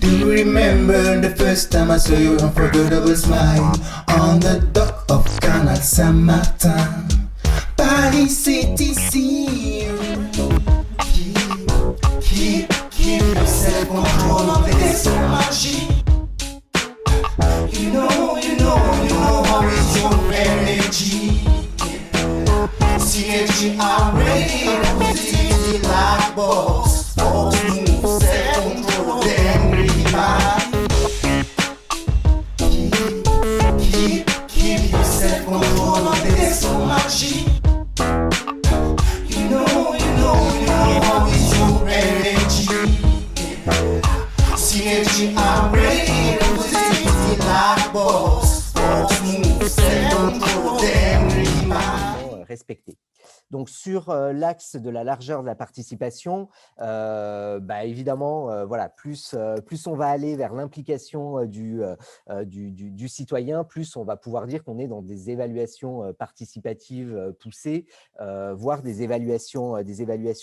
You remember the first time I saw your unforgettable smile on the dock of Canal Saint-Martin, Paris City scene. Keep yourself control of this magie. You know how it's your energy. CHGR radio, positivity like boss. Boss move, self-control, then remind. Keep yourself control of this magie. You know how it's your energy. CHGR radio, positivity like boss. Boss move, self-control, then remind. Respecté. Donc, sur l'axe de la largeur de la participation, évidemment, voilà, plus on va aller vers l'implication du citoyen, plus on va pouvoir dire qu'on est dans des évaluations participatives poussées, voire des évaluations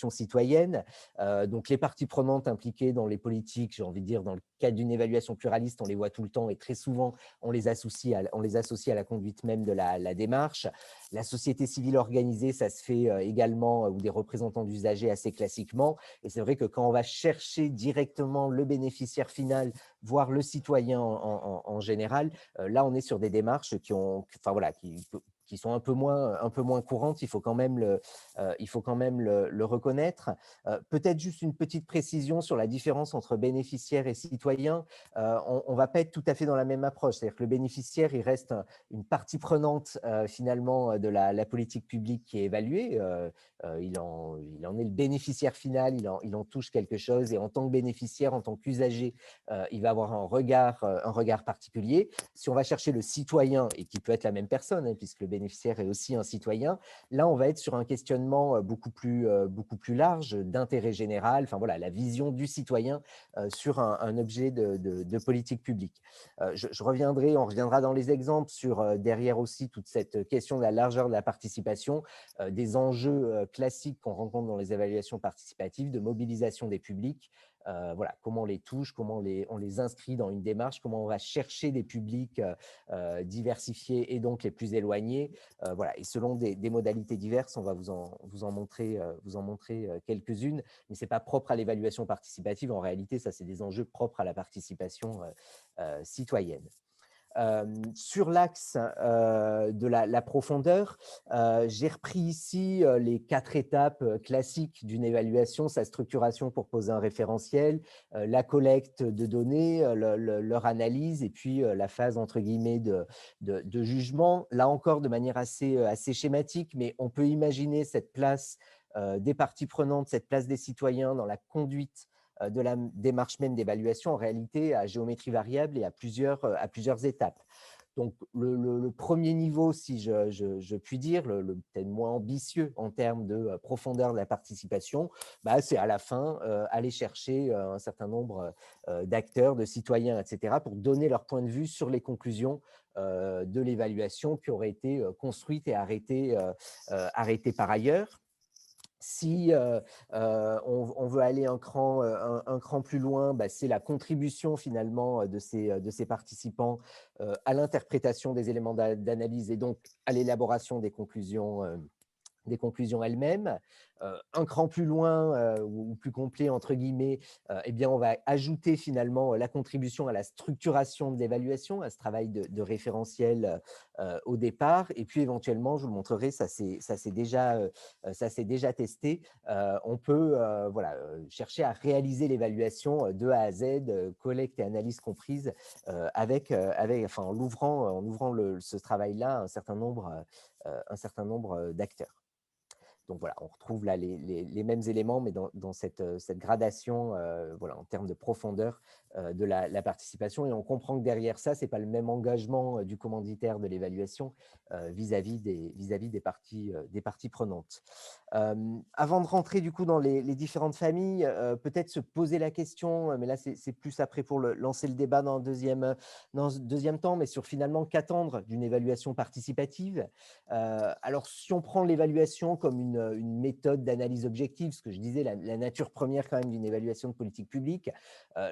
citoyennes. Donc, les parties prenantes impliquées dans les politiques, j'ai envie de dire, dans le cadre d'une évaluation pluraliste, on les voit tout le temps et très souvent, on les associe à la conduite même de la démarche. La société civile organisée, ça se fait également, ou des représentants d'usagers assez classiquement. Et c'est vrai que quand on va chercher directement le bénéficiaire final, voire le citoyen en général, là, on est sur des démarches qui sont un peu moins courantes, il faut quand même le reconnaître. Peut-être juste une petite précision sur la différence entre bénéficiaire et citoyen. On ne va pas être tout à fait dans la même approche. C'est-à-dire que le bénéficiaire, il reste une partie prenante finalement de la politique publique qui est évaluée. Il en est le bénéficiaire final, il en touche quelque chose et en tant que bénéficiaire, en tant qu'usager, il va avoir un regard particulier. Si on va chercher le citoyen, et qui peut être la même personne, hein, puisque le bénéficiaire est aussi un citoyen, là on va être sur un questionnement beaucoup plus large, d'intérêt général, enfin voilà, la vision du citoyen sur un objet de politique publique. On reviendra dans les exemples sur derrière aussi toute cette question de la largeur de la participation, des enjeux classiques qu'on rencontre dans les évaluations participatives, de mobilisation des publics. Voilà, comment on les touche, comment on les inscrit dans une démarche, comment on va chercher des publics diversifiés et donc les plus éloignés. Voilà, et selon des modalités diverses, on va vous en montrer quelques-unes, mais ce n'est pas propre à l'évaluation participative. En réalité, ça, c'est des enjeux propres à la participation citoyenne. Sur l'axe de la profondeur, j'ai repris ici les 4 étapes classiques d'une évaluation, sa structuration pour poser un référentiel, la collecte de données, leur analyse et puis la phase entre guillemets de jugement. Là encore, de manière assez schématique, mais on peut imaginer cette place des parties prenantes, cette place des citoyens dans la conduite de la démarche même d'évaluation, en réalité, à géométrie variable et à plusieurs étapes. Donc, le premier niveau, si je puis dire, le peut-être moins ambitieux en termes de profondeur de la participation, c'est à la fin aller chercher un certain nombre d'acteurs, de citoyens, etc., pour donner leur point de vue sur les conclusions de l'évaluation qui auraient été construites et arrêtées par ailleurs. Si on veut aller un cran plus loin, c'est la contribution finalement de ces participants à l'interprétation des éléments d'analyse et donc à l'élaboration des conclusions elles-mêmes. Un cran plus loin ou plus complet, entre guillemets, on va ajouter finalement la contribution à la structuration de l'évaluation, à ce travail de référentiel au départ. Et puis éventuellement, je vous le montrerai, ça s'est déjà testé. On peut chercher à réaliser l'évaluation de A à Z, collecte et analyse comprises, en ouvrant ce travail-là à un certain nombre d'acteurs. Donc voilà, on retrouve là les mêmes éléments, mais dans cette gradation en termes de profondeur de la participation. Et on comprend que derrière ça, ce n'est pas le même engagement du commanditaire de l'évaluation vis-à-vis des parties prenantes. Avant de rentrer du coup dans les différentes familles, peut-être se poser la question, mais là c'est plus après pour lancer le débat dans ce deuxième temps, mais sur finalement qu'attendre d'une évaluation participative. Alors si on prend l'évaluation comme une méthode d'analyse objective, ce que je disais, la nature première quand même d'une évaluation de politique publique,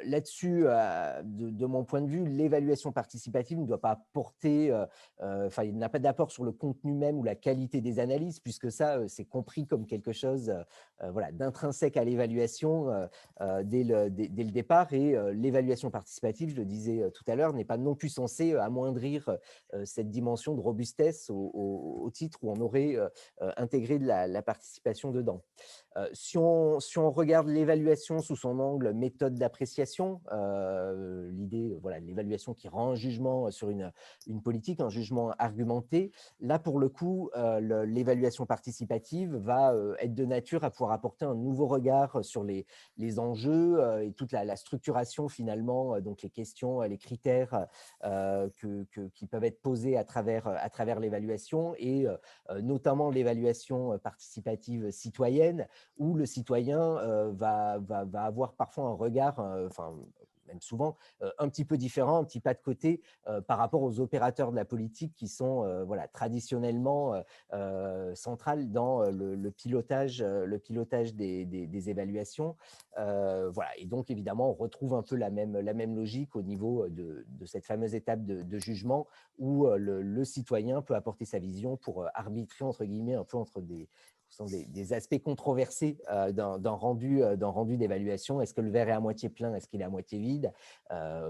là-dessus de mon point de vue, l'évaluation participative ne doit pas porter, enfin, il n'a pas d'apport sur le contenu même ou la qualité des analyses, puisque ça, c'est compris comme quelque chose voilà, d'intrinsèque à l'évaluation dès le départ. Et l'évaluation participative, je le disais tout à l'heure, n'est pas non plus censée amoindrir cette dimension de robustesse au titre où on aurait intégré de la participation dedans. Si on regarde l'évaluation sous son angle méthode d'appréciation, l'idée, voilà, l'évaluation qui rend un jugement sur une politique, un jugement argumenté, là, pour le coup, l'évaluation participative va être de nature à pouvoir apporter un nouveau regard sur les enjeux et toute la structuration, finalement, donc les questions, les critères qui peuvent être posés à travers l'évaluation, et notamment l'évaluation participative citoyenne, où le citoyen va avoir parfois un regard, enfin, même souvent, un petit peu différent, un petit pas de côté par rapport aux opérateurs de la politique qui sont voilà, traditionnellement centrales dans le pilotage des évaluations. Voilà. Et donc, évidemment, on retrouve un peu la même logique au niveau de cette fameuse étape de jugement où le citoyen peut apporter sa vision pour arbitrer, entre guillemets, un peu entre des aspects controversés d'un rendu d'évaluation. Est-ce que le verre est à moitié plein? Est-ce qu'il est à moitié vide?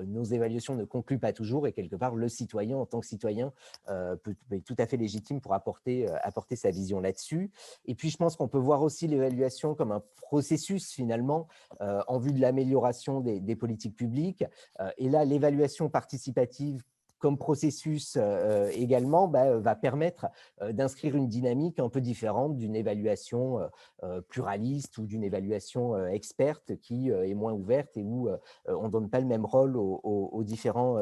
Nos évaluations ne concluent pas toujours, et quelque part, le citoyen, en tant que citoyen, peut être tout à fait légitime pour apporter sa vision là-dessus. Et puis, je pense qu'on peut voir aussi l'évaluation comme un processus, finalement, en vue de l'amélioration des politiques publiques. Et là, l'évaluation participative comme processus également va permettre d'inscrire une dynamique un peu différente d'une évaluation pluraliste ou d'une évaluation experte qui est moins ouverte et où on ne donne pas le même rôle aux différents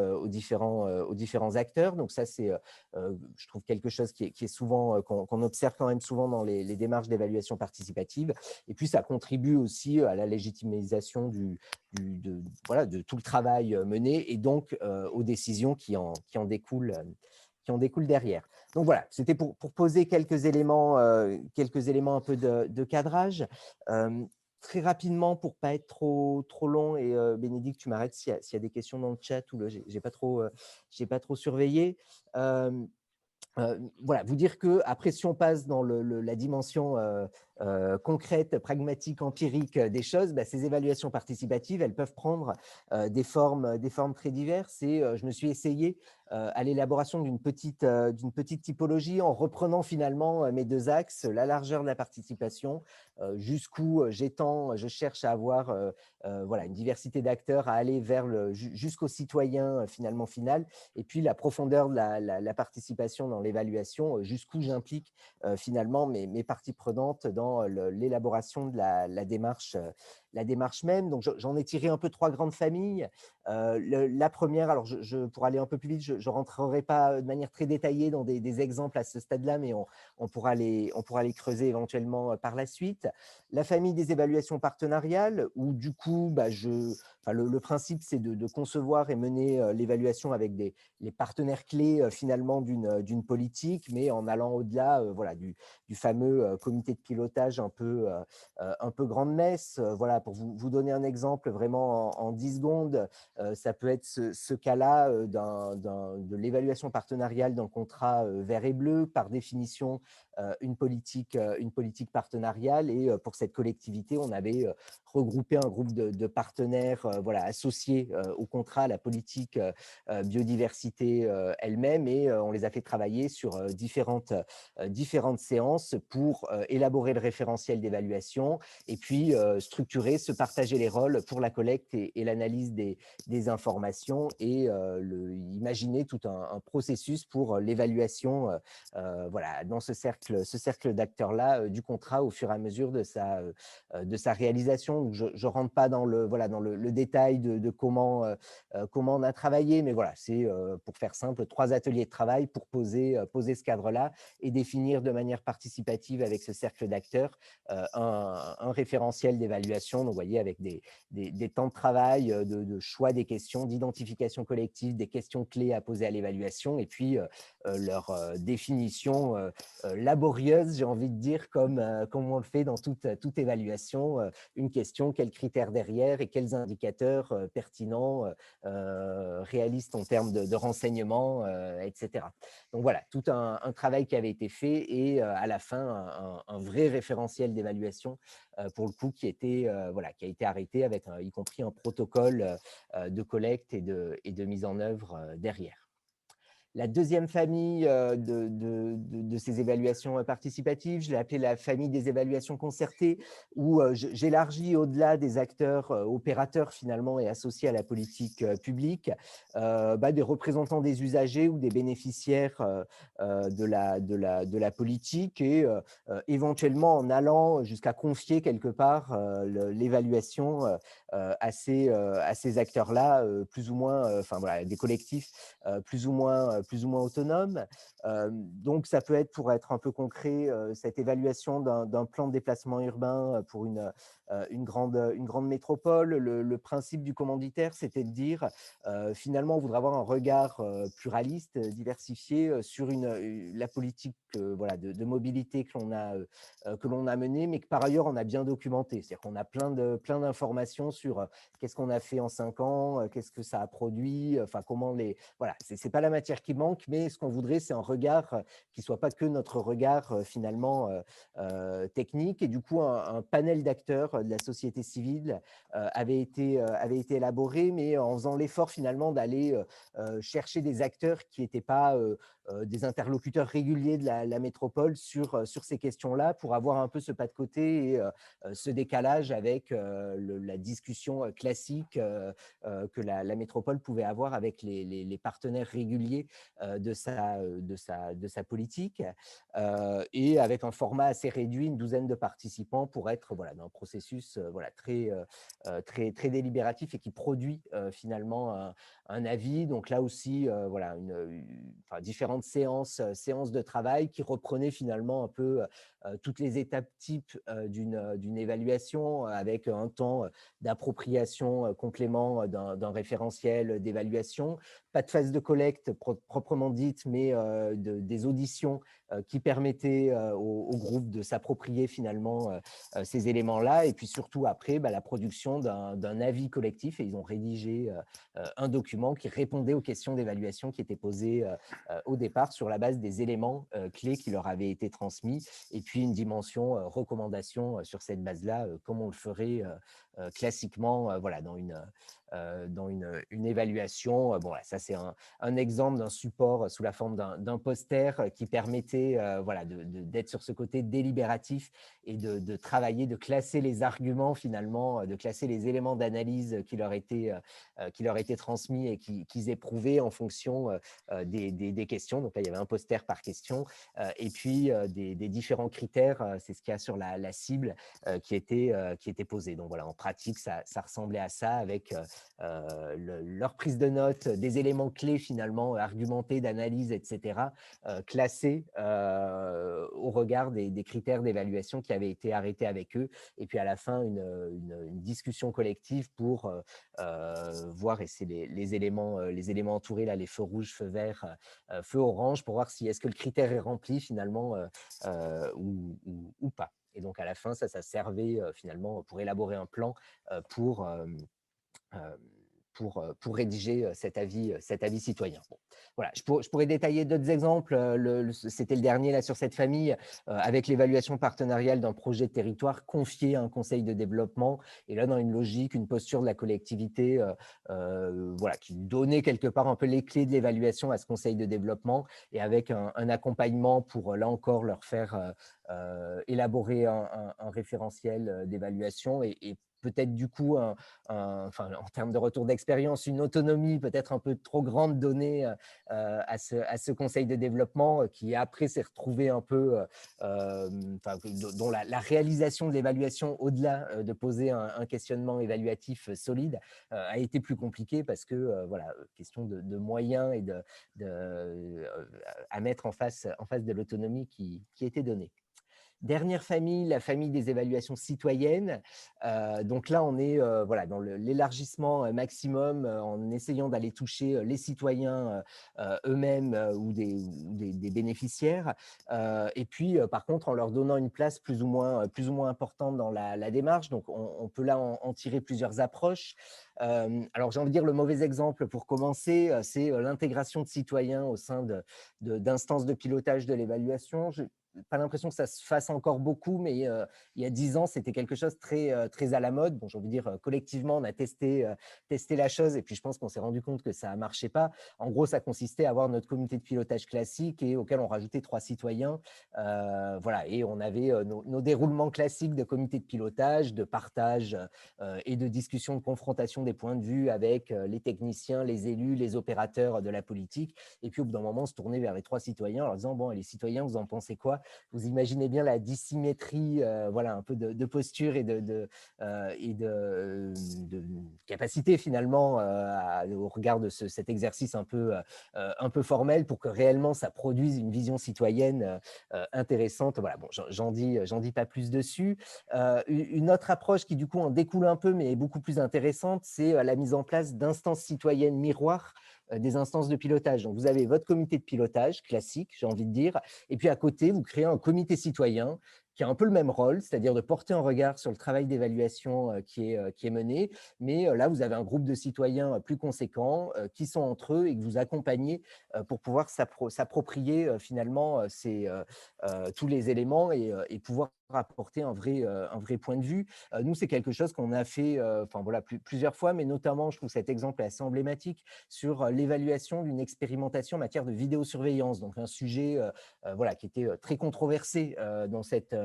acteurs. Donc ça, c'est, je trouve, quelque chose qui est souvent, qu'on observe quand même souvent dans les démarches d'évaluation participative. Et puis, ça contribue aussi à la légitimisation voilà, de tout le travail mené, et donc aux décisions qui en découlent derrière. Donc voilà, c'était pour poser quelques éléments un peu de cadrage. Très rapidement, pour ne pas être trop long, et Bénédicte, tu m'arrêtes s'il y a des questions dans le chat ou je n'ai pas trop surveillé. Voilà, vous dire que après, si on passe dans la dimension concrète, pragmatique, empirique des choses, ces évaluations participatives, elles peuvent prendre des formes très diverses. Et je me suis essayé à l'élaboration d'une petite typologie en reprenant finalement mes deux axes, la largeur de la participation, jusqu'où je cherche à avoir voilà, une diversité d'acteurs, à aller vers jusqu'au citoyen finalement final, et puis la profondeur de la participation dans l'évaluation, jusqu'où j'implique finalement mes parties prenantes dans l'élaboration de la démarche même. Donc, j'en ai tiré un peu trois grandes familles. La première, alors pour aller un peu plus vite, je ne rentrerai pas de manière très détaillée dans des exemples à ce stade-là, mais on pourra les creuser éventuellement par la suite. La famille des évaluations partenariales, où du coup, le principe, c'est de concevoir et mener l'évaluation avec les partenaires clés finalement d'une politique, mais en allant au-delà voilà, du fameux comité de pilotage un peu grande messe. Voilà, pour vous donner un exemple vraiment en 10 secondes, ça peut être ce cas-là de l'évaluation partenariale d'un contrat vert et bleu, par définition une politique partenariale. Et pour cette collectivité, on avait regroupé un groupe de partenaires voilà, associés au contrat, à la politique biodiversité elle-même, et on les a fait travailler sur différentes séances pour élaborer le référentiel d'évaluation, et puis structurer, se partager les rôles pour la collecte et l'analyse des informations, et imaginer tout un processus pour l'évaluation voilà, dans ce cercle d'acteurs-là du contrat au fur et à mesure de sa réalisation. Donc, je ne rentre pas dans le détail de comment on a travaillé, mais voilà, c'est pour faire simple, 3 ateliers de travail pour poser ce cadre-là et définir de manière participative avec ce cercle d'acteurs un référentiel d'évaluation l'évaluation. Donc, vous voyez, avec des temps de travail, de choix des questions, d'identification collective, des questions clés à poser à l'évaluation, et puis leur définition laborieuse, j'ai envie de dire, comme on le fait dans toute évaluation. Une question, quels critères derrière et quels indicateurs pertinents, réalistes en termes de renseignements, etc. Donc voilà, tout un travail qui avait été fait et à la fin, un vrai référentiel d'évaluation pour le coup qui a été arrêté avec y compris un protocole de collecte et de mise en œuvre derrière. La deuxième famille de ces évaluations participatives, je l'ai appelée la famille des évaluations concertées, où j'élargis au-delà des acteurs opérateurs finalement et associés à la politique publique, des représentants des usagers ou des bénéficiaires de la politique, et éventuellement en allant jusqu'à confier quelque part l'évaluation à ces acteurs-là, plus ou moins, des collectifs plus ou moins autonomes. Donc, ça peut être, pour être un peu concret, cette évaluation d'un plan de déplacement urbain pour une grande métropole. Le principe du commanditaire, c'était de dire, finalement, on voudrait avoir un regard pluraliste, diversifié sur la politique de mobilité que l'on a menée, mais que par ailleurs, on a bien documenté. C'est-à-dire qu'on a plein d'informations sur qu'est-ce qu'on a fait en 5 ans, qu'est-ce que ça a produit, comment les… Voilà, c'est pas la matière qui manque, mais ce qu'on voudrait, c'est un regard qui soit pas que notre regard finalement technique. Et du coup, un panel d'acteurs de la société civile avait été élaboré, mais en faisant l'effort finalement d'aller chercher des acteurs qui n'étaient pas des interlocuteurs réguliers de la métropole sur ces questions-là, pour avoir un peu ce pas de côté et ce décalage avec la discussion classique que la métropole pouvait avoir avec les partenaires réguliers de sa politique, et avec un format assez réduit, une douzaine de participants, pour être dans un processus très délibératif et qui produit finalement un avis. Donc là aussi, différentes séances de travail qui reprenaient finalement un peu toutes les étapes types d'une évaluation, avec un temps d'appropriation complément d'un référentiel d'évaluation. Pas de phase de collecte proprement dite, mais des auditions qui permettaient au groupe de s'approprier finalement ces éléments-là. Et puis surtout après, la production d'un avis collectif. Et ils ont rédigé un document qui répondait aux questions d'évaluation qui étaient posées au départ sur la base des éléments clés qui leur avaient été transmis. Et puis une dimension recommandation sur cette base-là, comme on le ferait classiquement dans une évaluation. Ça, c'est un exemple d'un support sous la forme d'un poster qui permettait d'être sur ce côté délibératif et de travailler, de classer les arguments finalement, de classer les éléments d'analyse qui leur étaient transmis et qu'ils éprouvaient en fonction des questions. Donc là, il y avait un poster par question, et puis des différents critères, c'est ce qu'il y a sur la cible qui était posée. Donc voilà, en pratique, ça ressemblait à ça, avec leur prise de notes, des éléments clés finalement, argumentés, d'analyse, etc., classés au regard des critères d'évaluation qui avaient été arrêtés avec eux. Et puis à la fin, une discussion collective pour voir, et c'est les éléments entourés, là, les feux rouges, feux verts, feux orange, pour voir si est-ce que le critère est rempli finalement ou pas. Et donc à la fin, ça servait finalement pour élaborer un plan pour rédiger cet avis citoyen. Bon, voilà, je pourrais détailler d'autres exemples. C'était le dernier là sur cette famille, avec l'évaluation partenariale d'un projet de territoire confié à un conseil de développement. Et là, dans une logique, une posture de la collectivité, qui donnait quelque part un peu les clés de l'évaluation à ce conseil de développement, et avec un accompagnement pour, là encore, leur faire élaborer un référentiel d'évaluation, et peut-être du coup, en termes de retour d'expérience, une autonomie peut-être un peu trop grande donnée à ce conseil de développement, qui après s'est retrouvé un peu, dont la réalisation de l'évaluation, au-delà de poser un questionnement évaluatif solide, a été plus compliquée, parce que question de moyens et à mettre en face de l'autonomie qui était donnée. Dernière famille, la famille des évaluations citoyennes. Donc là, on est voilà, dans l'élargissement maximum en essayant d'aller toucher les citoyens eux-mêmes ou des bénéficiaires. Et puis, par contre, en leur donnant une place plus ou moins importante dans la démarche. Donc, on peut là en tirer plusieurs approches. Alors, j'ai envie de dire le mauvais exemple pour commencer, c'est l'intégration de citoyens au sein d'instances de pilotage de l'évaluation. Je n'ai pas l'impression que ça se fasse encore beaucoup, mais il y a 10 ans, c'était quelque chose très à la mode. Bon, j'ai envie de dire, collectivement, on a testé la chose et puis je pense qu'on s'est rendu compte que ça ne marchait pas. En gros, ça consistait à avoir notre comité de pilotage classique et auquel on rajoutait 3 citoyens. Voilà, et on avait nos déroulements classiques de comité de pilotage, de partage et de discussion, de confrontation des points de vue avec les techniciens, les élus, les opérateurs de la politique. Et puis, au bout d'un moment, on se tournait vers les 3 citoyens en leur disant, bon, les citoyens, vous en pensez quoi? Vous imaginez bien la dissymétrie, voilà, un peu de posture et de capacité finalement au regard de cet exercice un peu formel pour que réellement ça produise une vision citoyenne intéressante. Voilà, bon, j'en dis pas plus dessus. Une autre approche qui du coup en découle un peu mais est beaucoup plus intéressante, c'est la mise en place d'instances citoyennes miroirs, des instances de pilotage. Donc, vous avez votre comité de pilotage classique, j'ai envie de dire, et puis à côté, vous créez un comité citoyen qui a un peu le même rôle, c'est-à-dire de porter un regard sur le travail d'évaluation qui est mené. Mais là, vous avez un groupe de citoyens plus conséquents qui sont entre eux et que vous accompagnez pour pouvoir s'approprier finalement tous les éléments et pouvoir apporter un vrai point de vue. Nous, c'est quelque chose qu'on a fait voilà, plusieurs fois, mais notamment, je trouve cet exemple assez emblématique sur l'évaluation d'une expérimentation en matière de vidéosurveillance, donc un sujet voilà, qui était très controversé dans cette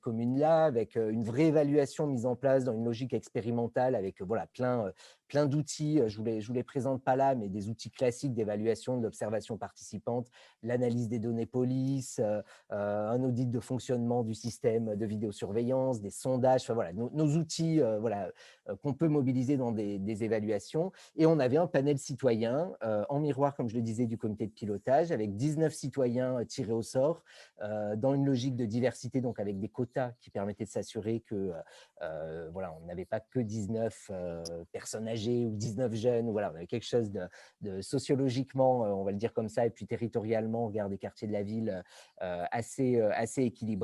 commune-là, avec une vraie évaluation mise en place dans une logique expérimentale, avec voilà, plein d'outils, je vous les présente pas là, mais des outils classiques d'évaluation de l'observation participante, l'analyse des données police, un audit de fonctionnement du système de vidéosurveillance, des sondages, enfin, voilà, nos outils voilà, qu'on peut mobiliser dans des évaluations. Et on avait un panel citoyen en miroir, comme je le disais, du comité de pilotage, avec 19 citoyens tirés au sort, dans une logique de diversité, donc avec des quotas qui permettaient de s'assurer que voilà, on n'avait pas que 19 personnes âgées ou 19 jeunes, voilà, on avait quelque chose de sociologiquement, on va le dire comme ça, et puis territorialement, on regarde des quartiers de la ville assez équilibrés.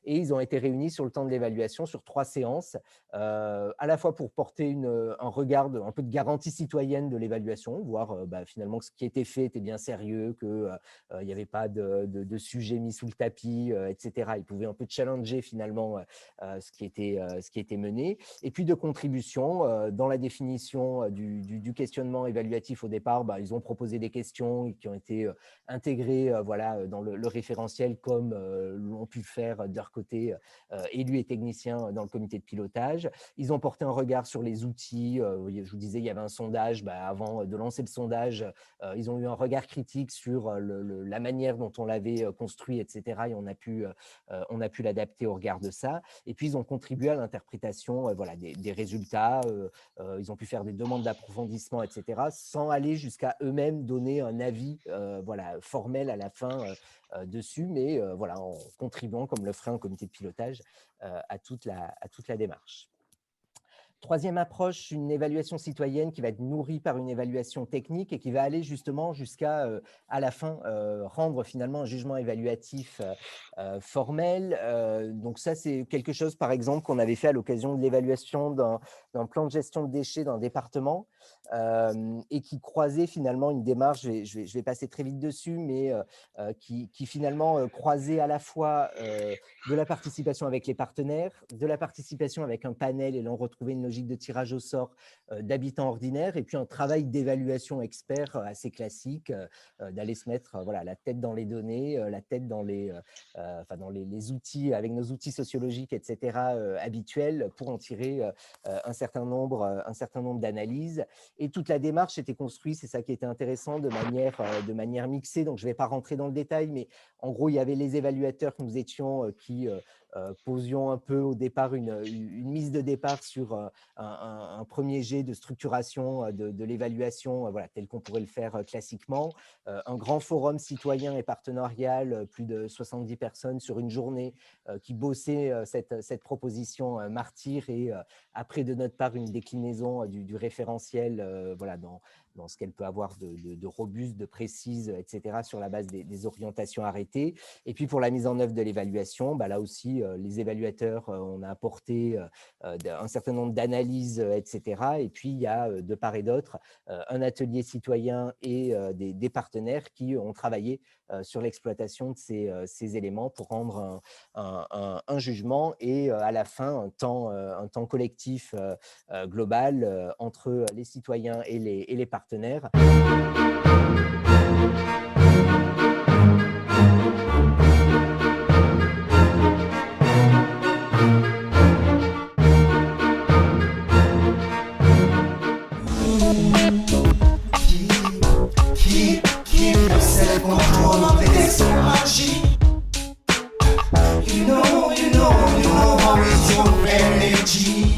Et ils ont été réunis sur le temps de l'évaluation sur 3 séances, à la fois pour porter un regard un peu de garantie citoyenne de l'évaluation, voir finalement que ce qui était fait était bien sérieux, qu'il n'y avait pas de sujet mis sous le tapis, etc. Ils pouvaient un peu challenger finalement ce qui était mené. Et puis de contribution dans la définition du questionnement évaluatif au départ, ils ont proposé des questions qui ont été intégrées voilà, dans le référentiel comme l'ont pu le faire de leur côté élus et techniciens dans le comité de pilotage. Ils ont porté un regard sur les outils. Je vous disais, il y avait un sondage. Avant de lancer le sondage, ils ont eu un regard critique sur la manière dont on l'avait construit, etc. Et on a pu l'adapter au regard de ça. Et puis, ils ont contribué à l'interprétation voilà, des résultats. Ils ont pu faire des demandes d'approfondissement, etc., sans aller jusqu'à eux-mêmes donner un avis voilà, formel à la fin dessus, mais voilà, en contribuant, comme le ferait un comité de pilotage, à toute la démarche. Troisième approche, une évaluation citoyenne qui va être nourrie par une évaluation technique et qui va aller justement jusqu'à, à la fin, rendre finalement un jugement évaluatif formel. Donc ça, c'est quelque chose, par exemple, qu'on avait fait à l'occasion de l'évaluation d'un plan de gestion de déchets d'un département et qui croisait finalement une démarche, je vais passer très vite dessus, mais qui finalement croisait à la fois de la participation avec les partenaires, de la participation avec un panel, et là on retrouvait une logique de tirage au sort d'habitants ordinaires, et puis un travail d'évaluation expert assez classique, d'aller se mettre voilà, la tête dans les données, la tête dans dans les outils, avec nos outils sociologiques, etc., habituels, pour en tirer un certain nombre d'analyses. Et toute la démarche était construite, c'est ça qui était intéressant, de manière mixée. Donc je ne vais pas rentrer dans le détail, mais en gros, il y avait les évaluateurs que nous étions qui posions un peu au départ une mise de départ sur un premier jet de structuration de l'évaluation, voilà, tel qu'on pourrait le faire classiquement. Un grand forum citoyen et partenarial, plus de 70 personnes sur une journée qui bossaient cette proposition Martyr, et après de notre part une déclinaison du référentiel, voilà, dans ce qu'elle peut avoir de robuste, de précise, etc., sur la base des orientations arrêtées. Et puis pour la mise en œuvre de l'évaluation, là aussi, les évaluateurs, on a apporté un certain nombre d'analyses, etc. Et puis il y a de part et d'autre un atelier citoyen et des partenaires qui ont travaillé sur l'exploitation de ces éléments pour rendre un jugement et à la fin un temps collectif global entre les citoyens et les partenaires. Keep yourself control of this magie. You know how it's your energy.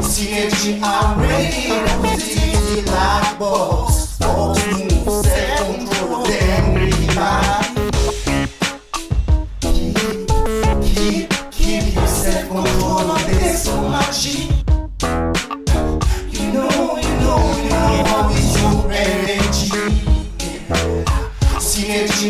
Synergy already positive like boss. Boss move, self-control, then revive. Keep yourself control of this magie. You know how it's your energy. Synergy